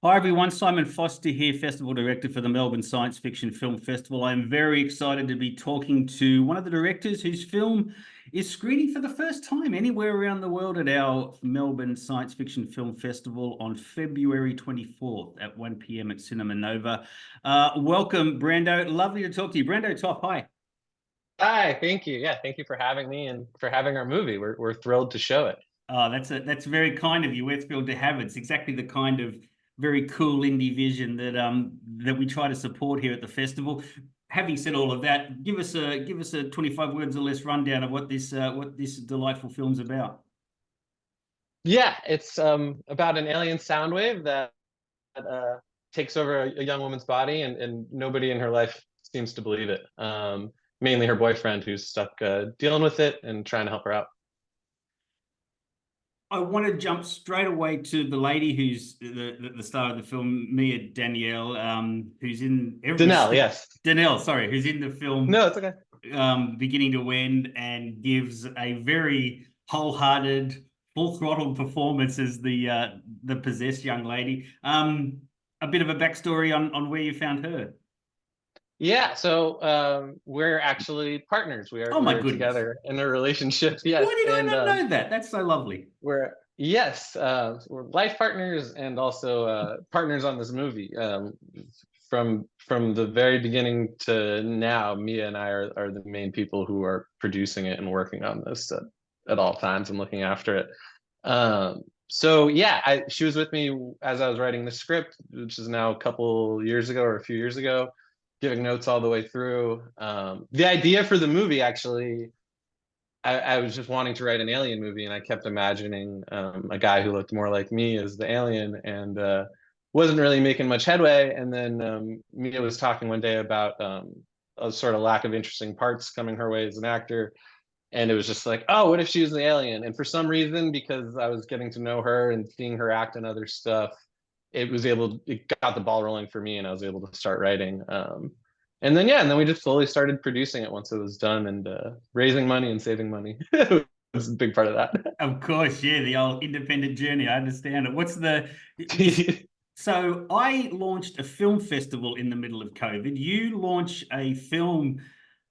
Hi everyone, Simon Foster here, Festival Director for the Melbourne Science Fiction Film Festival. I'm very excited to be talking to one of the directors whose film is screening for the first time anywhere around the world at our Melbourne Science Fiction Film Festival on February 24th at 1 p.m. at Cinema Nova. Welcome, Brando. Lovely to talk to you. Brando Topp, hi. Hi, thank you. Yeah, thank you for having me and for having our movie. We're thrilled to show it. Oh, that's very kind of you. We're thrilled to have it. It's exactly the kind of very cool indie vision that we try to support here at the festival. Having said all of that, give us a 25 words or less rundown of what this delightful film's about. Yeah, it's about an alien sound wave that uh, takes over a young woman's body, and nobody in her life seems to believe it. Mainly her boyfriend, who's stuck dealing with it and trying to help her out. I want to jump straight away to the lady who's the star of the film, Mia Danelle, who's in every Danelle, yes. Danelle, sorry, who's in the film No, it's okay. beginning to end and gives a very wholehearted, full throttle performance as the possessed young lady. A bit of a backstory on where you found her. Yeah, so we're actually partners. We are Oh my we're goodness. together in a relationship. Yes, Why did I and not know that? That's so lovely. we're life partners and also partners on this movie. From the very beginning to now, Mia and I are the main people who are producing it and working on this at all times and looking after it. So yeah, she was with me as I was writing the script, which is now a couple years ago or a few years ago, giving notes all the way through. The idea for the movie actually, I was just wanting to write an alien movie, and I kept imagining a guy who looked more like me as the alien, and wasn't really making much headway. And then Mia was talking one day about a sort of lack of interesting parts coming her way as an actor, and it was just like, oh, what if she was the alien? And for some reason, because I was getting to know her and seeing her act in other stuff, it got the ball rolling for me, and I was able to start writing. And then yeah, and then we just slowly started producing it once it was done, and raising money and saving money was a big part of that. Of course, yeah, the old independent journey. I understand it. So I launched a film festival in the middle of COVID. You launched a film,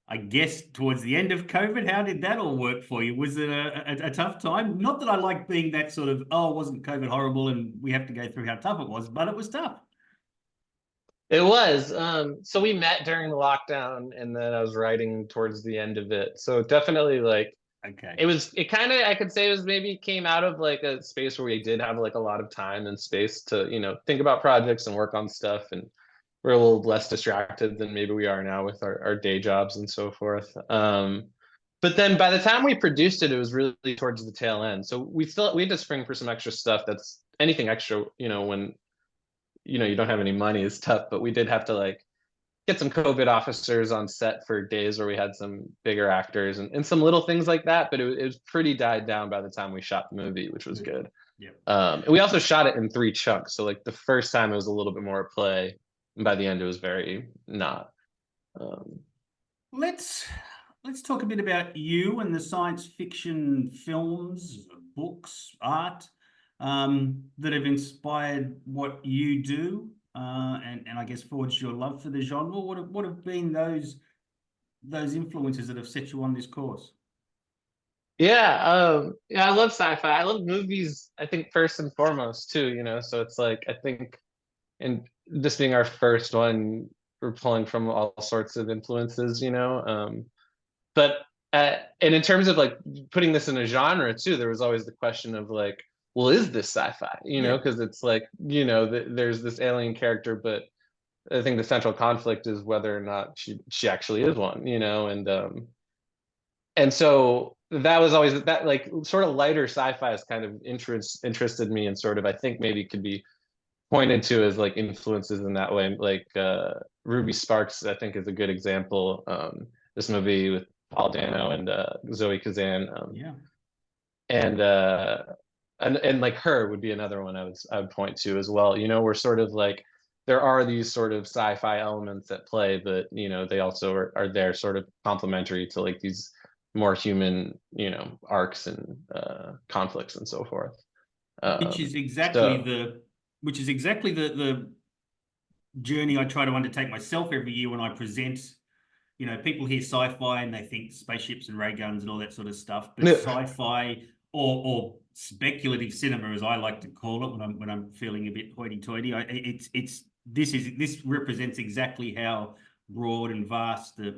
I guess, towards the end of COVID. How did that all work for you? Was it a tough time? Not that I like being that sort of, oh, wasn't COVID horrible and we have to go through how tough it was, but it was tough. It was. So we met during the lockdown, and then I was writing towards the end of it. So definitely, like, Okay. it kind of, I could say, it was maybe came out of like a space where we did have like a lot of time and space to, think about projects and work on stuff, and we're a little less distracted than maybe we are now with our day jobs and so forth. But then by the time we produced it, it was really towards the tail end. So we had to spring for some extra stuff. That's anything extra, when you don't have any money is tough. But we did have to like get some COVID officers on set for days where we had some bigger actors and some little things like that. But it was pretty died down by the time we shot the movie, which was good. Yeah. And we also shot it in three chunks. So like the first time it was a little bit more play, and by the end it was very not. Um, Let's let's talk a bit about you and the science fiction films, books, art that have inspired what you do, and I guess forged your love for the genre. What have been those influences that have set you on this course? yeah, I love sci-fi. I love movies, I think first and foremost too, so it's like I think, and this being our first one, we're pulling from all sorts of influences, but and in terms of like putting this in a genre too, there was always the question of like, well, is this sci-fi, Yeah. because it's like, there's this alien character, but I think the central conflict is whether or not she actually is one, and so that was always that, like, sort of lighter sci-fi has kind of interested me, and sort of I think maybe could be pointed to as like influences in that way. Like Ruby Sparks, I think, is a good example. This movie with Paul Dano and Zoe Kazan, Yeah. and uh, and like Her would be another one I would point to as well. We're sort of like, there are these sort of sci-fi elements at play, but they also are there sort of complementary to like these more human, arcs and conflicts and so forth. Which is exactly So the which is exactly the journey I try to undertake myself every year when I present. You know, people hear sci-fi and they think spaceships and ray guns and all that sort of stuff, but sci-fi or speculative cinema, as I like to call it, when I'm feeling a bit hoity-toity, this represents exactly how broad and vast a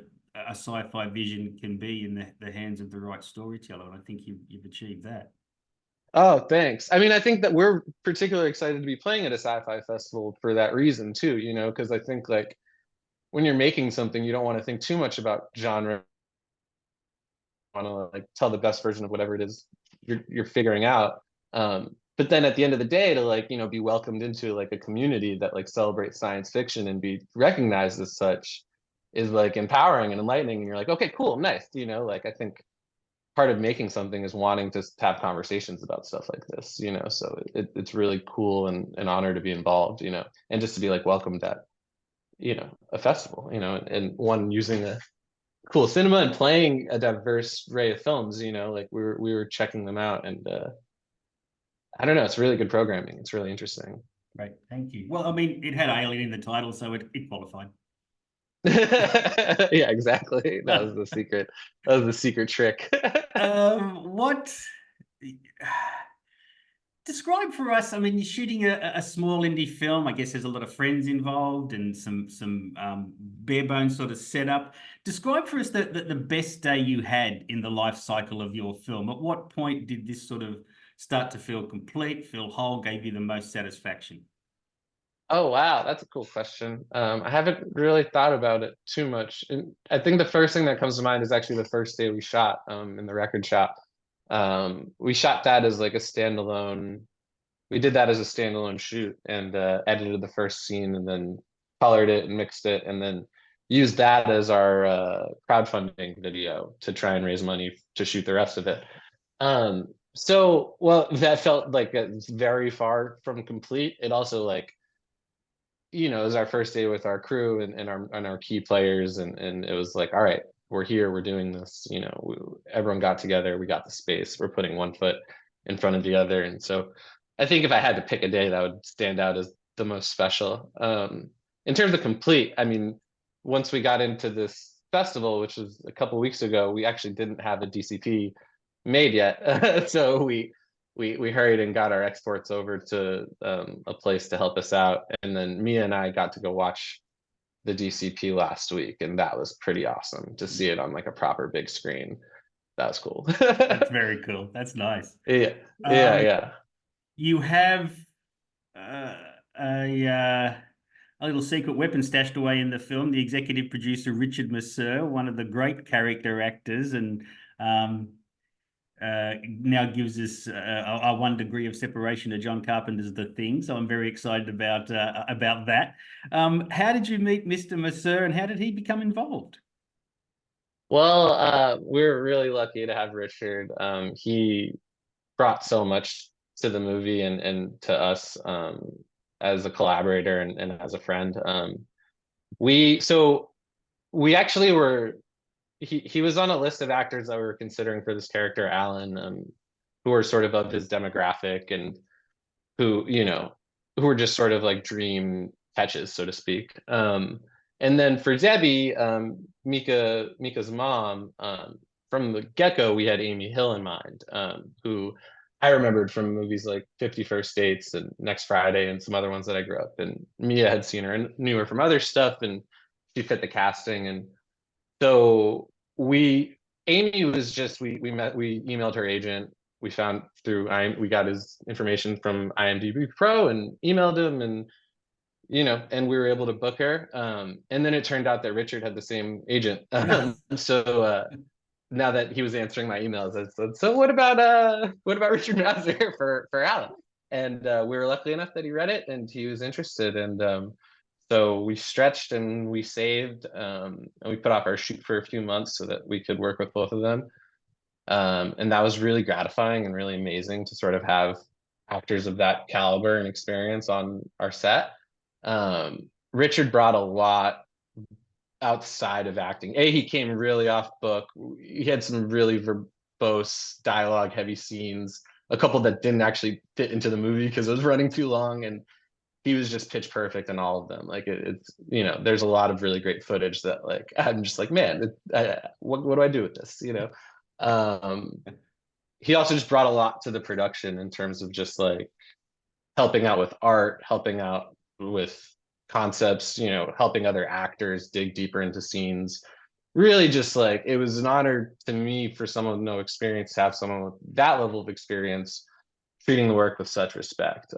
sci-fi vision can be in the hands of the right storyteller, and I think you've achieved that. Oh, thanks. I mean, I think that we're particularly excited to be playing at a sci-fi festival for that reason too, you know, because I think like when you're making something, you don't want to think too much about genre. You want to like tell the best version of whatever it is you're figuring out. But then at the end of the day, to like, you know, be welcomed into like a community that like celebrates science fiction and be recognized as such is like empowering and enlightening. And you're like, okay, cool, nice. You know, like I think part of making something is wanting to have conversations about stuff like this, you know, so it's really cool and an honor to be involved, you know, and just to be like welcomed at, you know, a festival, you know, and one using a cool cinema and playing a diverse array of films, you know, like we were checking them out, and I don't know, it's really good programming. It's really interesting. Great, thank you. Well, I mean, it had Alien in the title, so it qualified. Yeah, exactly. That was the secret. That was the secret trick. What describe for us? I mean, you're shooting a small indie film. I guess there's a lot of friends involved and some bare bones sort of setup. Describe for us the best day you had in the life cycle of your film. At what point did this sort of start to feel complete, feel whole, gave you the most satisfaction? Oh wow, that's a cool question. I haven't really thought about it too much. And I think the first thing that comes to mind is actually the first day we shot in the record shop. We shot that as like a standalone. We did that as a standalone shoot and edited the first scene and then colored it and mixed it and then used that as our crowdfunding video to try and raise money to shoot the rest of it. So well, that felt like it's very far from complete. It also like, you know, it was our first day with our crew and our key players, and it was like, all right, we're here, we're doing this. You know, everyone got together, we got the space, we're putting one foot in front of the other, and so I think if I had to pick a day that would stand out as the most special. In terms of complete, I mean, once we got into this festival, which was a couple weeks ago, we actually didn't have a DCP made yet, so we hurried and got our exports over to a place to help us out, and then Mia and I got to go watch the DCP last week, and that was pretty awesome to see it on like a proper big screen. That was cool. That's very cool. That's nice. Yeah, yeah, Um, yeah. you have uh, a a little secret weapon stashed away in the film. The executive producer Richard Masur, one of the great character actors, and um, now gives us a one degree of separation to John Carpenter's The Thing. So I'm very excited about that. How did you meet Mr. Masur, and how did he become involved? Well, we're really lucky to have Richard. He brought so much to the movie and to us as a collaborator and as a friend. We so we actually were he was on a list of actors that we were considering for this character, Alan, who were sort of his demographic and who, you know, who were just sort of like dream catches, so to speak. And then for Debbie, Mika's mom, from the get-go, we had Amy Hill in mind, who I remembered from movies like 51st Dates and Next Friday and some other ones that I grew up. And Mia had seen her and knew her from other stuff, and she fit the casting. And so Amy was just we emailed her agent. We found through we got his information from IMDb Pro and emailed him, and you know, and we were able to book her. And then it turned out that Richard had the same agent. So now that he was answering my emails, I said, "So what about Richard Masur for Alan?" And we were lucky enough that he read it and he was interested. And so we stretched and we saved, and we put off our shoot for a few months so that we could work with both of them. And that was really gratifying and really amazing to sort of have actors of that caliber and experience on our set. Richard brought a lot outside of acting. He came really off book. He had some really verbose dialogue heavy scenes, a couple that didn't actually fit into the movie because it was running too long. And he was just pitch perfect in all of them. Like it's, you know, there's a lot of really great footage that like I'm just like, man, what do I do with this? You know, um, he also just brought a lot to the production in terms of just like helping out with art, helping out with concepts, you know, helping other actors dig deeper into scenes. Really just like it was an honor to me for someone with no experience to have someone with that level of experience treating the work with such respect.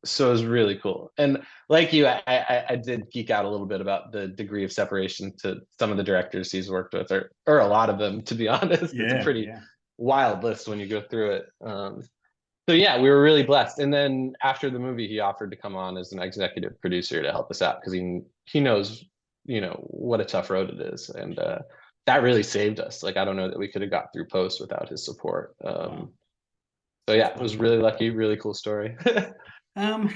So it was really cool. And like you, I did geek out a little bit about the degree of separation to some of the directors he's worked with, or a lot of them, to be honest. It's a Yeah, pretty yeah. wild list when you go through it. So yeah, we were really blessed. And then after the movie, he offered to come on as an executive producer to help us out because he knows, you know, what a tough road it is, and that really saved us. Like I don't know that we could have got through post without his support. Wow. So That's yeah, it was wonderful. really lucky, really cool story. Um,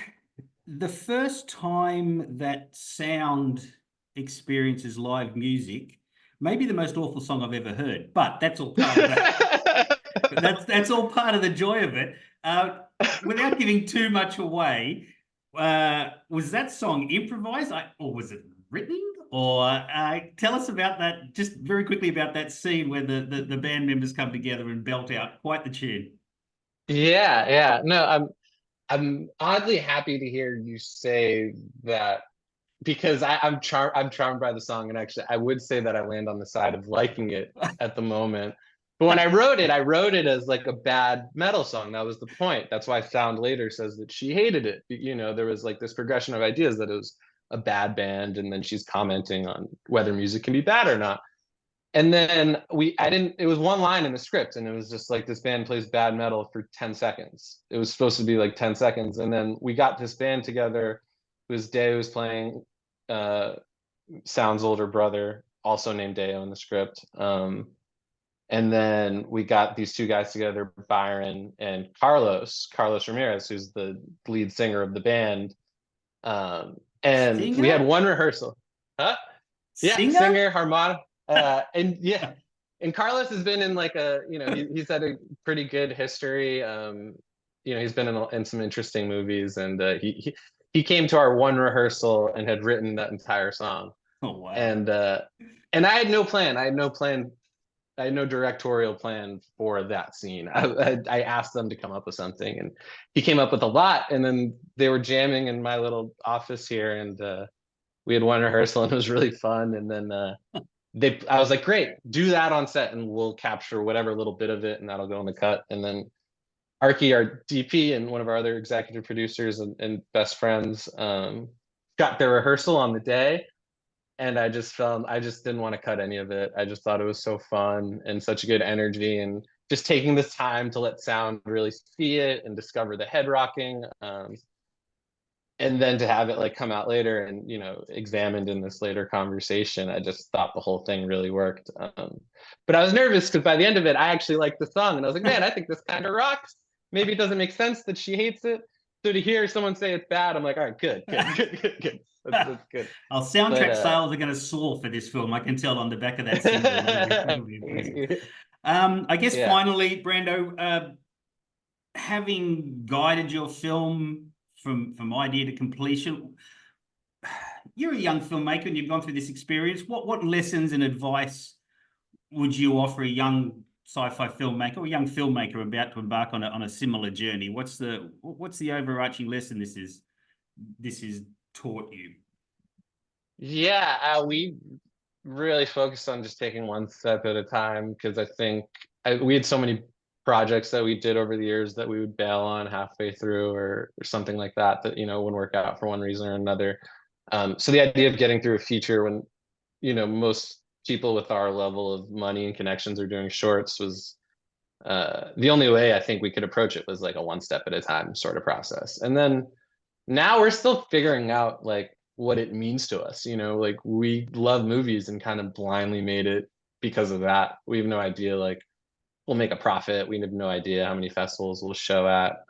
the first time that sound experiences live music, maybe the most awful song I've ever heard, but that's all part of that. That's all part of the joy of it. Without giving too much away, was that song improvised, or was it written? Or tell us about that, just very quickly about that scene where the band members come together and belt out quite the tune. Yeah, yeah. No, I'm oddly happy to hear you say that because I'm charmed by the song, and actually I would say that I land on the side of liking it at the moment. But when I wrote it as like a bad metal song. That was the point. That's why Sound later says that she hated it. You know, there was like this progression of ideas that it was a bad band, and then she's commenting on whether music can be bad or not. And then I didn't, it was one line in the script, and it was just like this band plays bad metal for 10 seconds. It was supposed to be like 10 seconds. And then we got this band together. It was Day who was playing uh, Sound's older brother, also named Deo in the script. And then we got these two guys together, Byron and Carlos Ramirez, who's the lead singer of the band. And we Singer? had one rehearsal. Huh? Yeah, Singer? singer, harmonic, and yeah, and Carlos has been in like a, you know, he's had a pretty good history. You know, he's been in some interesting movies, and he came to our one rehearsal and had written that entire song, Oh, wow. and I had no plan. I had no plan. I had no directorial plan for that scene. I asked them to come up with something, and he came up with a lot. And then they were jamming in my little office here, and we had one rehearsal, and it was really fun. And then I was like, great, do that on set, and we'll capture whatever little bit of it, and that'll go in the cut. And then Arky, our DP, and one of our other executive producers and best friends, got their rehearsal on the day, and I just didn't want to cut any of it. I just thought it was so fun and such a good energy, and just taking this time to let sound really see it and discover the head rocking. And then to have it like come out later and, you know, examined in this later conversation, I just thought the whole thing really worked. But I was nervous because by the end of it, I actually liked the song, and I was like, man, I think this kind of rocks. Maybe it doesn't make sense that she hates it. So to hear someone say it's bad, I'm like, all right, good. That's good. Our But soundtrack sales are going to soar for this film. I can tell on the back of that single. It'll be amazing. I guess yeah. finally, Brando, having guided your film from idea to completion, you're a young filmmaker and you've gone through this experience. What lessons and advice would you offer a young sci-fi filmmaker or a young filmmaker about to embark on a similar journey? What's the overarching lesson this is taught you? Yeah, we really focused on just taking one step at a time, because I think we had so many projects that we did over the years that we would bail on halfway through, or something like that, that, you know, wouldn't work out for one reason or another. So the idea of getting through a feature when, you know, most people with our level of money and connections are doing shorts was the only way I think we could approach it was like a one step at a time sort of process. And then now we're still figuring out like what it means to us. You know, like we love movies and kind of blindly made it because of that. We have no idea, like we'll make a profit. We have no idea how many festivals we'll show at.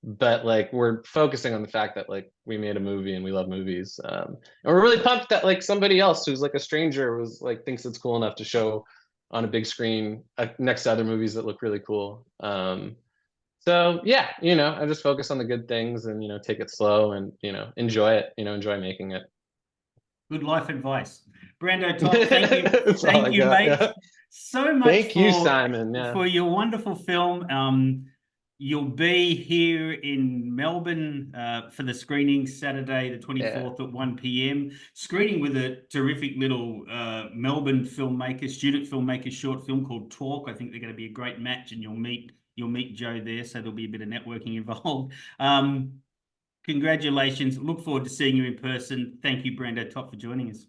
But like we're focusing on the fact that like we made a movie and we love movies. And we're really pumped that like somebody else who's like a stranger was like thinks it's cool enough to show on a big screen next to other movies that look really cool. So So yeah, I just focus on the good things and take it slow and enjoy it, enjoy making it. Good life advice. Brando Topp, thank you. That's all I Thank you, got. mate, Yeah. so much Thank you, Simon. Yeah. for your wonderful film. You'll be here in Melbourne for the screening Saturday, the 24th at 1 p.m. Screening with a terrific little Melbourne filmmaker, student filmmaker short film called Talk. I think they're going to be a great match, and you'll meet Joe there, so there'll be a bit of networking involved. Congratulations. Look forward to seeing you in person. Thank you, Brando Topp, for joining us.